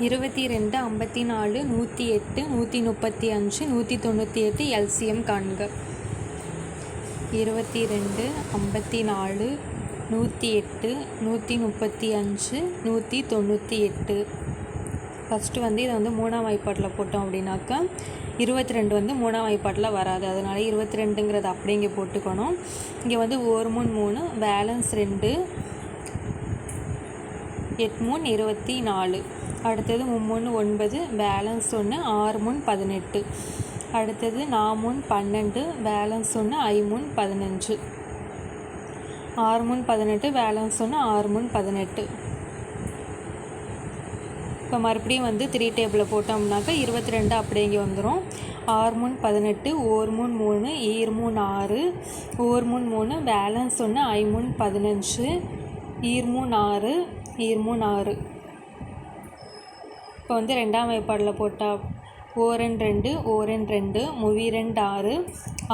22 54 108 135 198 LCM காண்க. 22 54 108 135 198. First இதை மூணாம் வாய்ப்பாட்டில் போட்டோம் அப்படின்னாக்கா 22 மூணாம் வாய்ப்பாட்டில் வராது. அதனால் 22ங்கிறத அப்படியே இங்கே போட்டுக்கணும். இங்கே 1 3 3 பேலன்ஸ் 2 8 3 24. அடுத்தது 3 9 பேலன்ஸ் 1 6 3 18. அடுத்தது 4 3 12 பேலன்ஸ் 1 5 3 15. 6 3 18 பேலன்ஸ் 1 6 3 18. இப்போ மறுபடியும் 3 டேபிளில் போட்டோம்னாக்கா 22 அப்படியே இங்கே வந்துடும். 6 3 18 1 3 3 7 3 6 1 3 3 பேலன்ஸ் 1 5 3 15 7 3 6 7 3 6. இப்போ ரெண்டாம் வாய்ப்பாடில் போட்டால் 1 2 1 2 3 2 6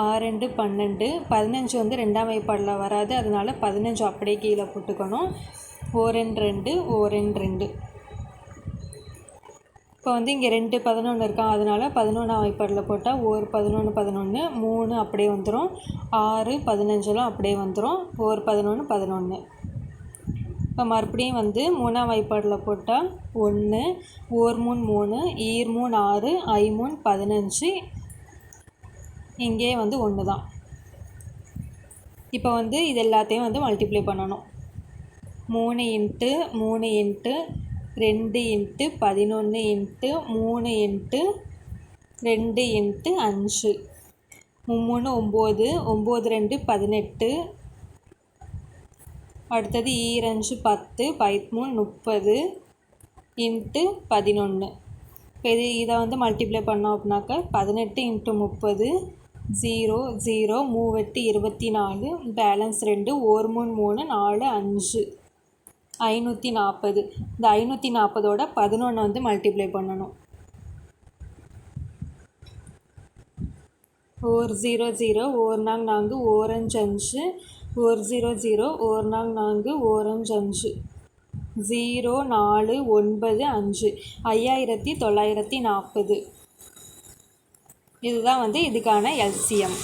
6 2 12 15 ரெண்டாம் வாய்ப்பாடில் வராது. அதனால 15 அப்படியே கீழே போட்டுக்கணும். 1 2 1 2. இப்போ இங்கே 2 11 இருக்கான். அதனால் 11ஆம் வாய்ப்பாடில் போட்டால் 1 11 11 3 அப்படியே வந்துடும். 6 15 அப்படியே வந்துடும். 1 11 11. இப்போ மறுபடியும் மூணாம் வாய்ப்பாடில் போட்டால் 1 1 3 3 7 3 6 5 3 15. இங்கே 1 தான். இப்போ இது எல்லாத்தையும் மல்டிப்ளை பண்ணணும். 3 × 3 × 2 × 11 × 3 × 2 × 5 3 9 9 2 18. அடுத்தது 2 5 10 30 × 11. இப்போ இதை மல்டிப்ளை பண்ணோம் அப்படின்னாக்கா 18 × 30 0 0 3 24 பேலன்ஸ் 2 1 3 3 4 5 540. இந்த 540ஓட 11 மல்டிப்ளை பண்ணணும். 1 0 0 1 4 4 1 5 1 0 0 1 4 4 1 5 0 4 9 5 5940. இதுதான் இதுக்கான எல்சிஎம்.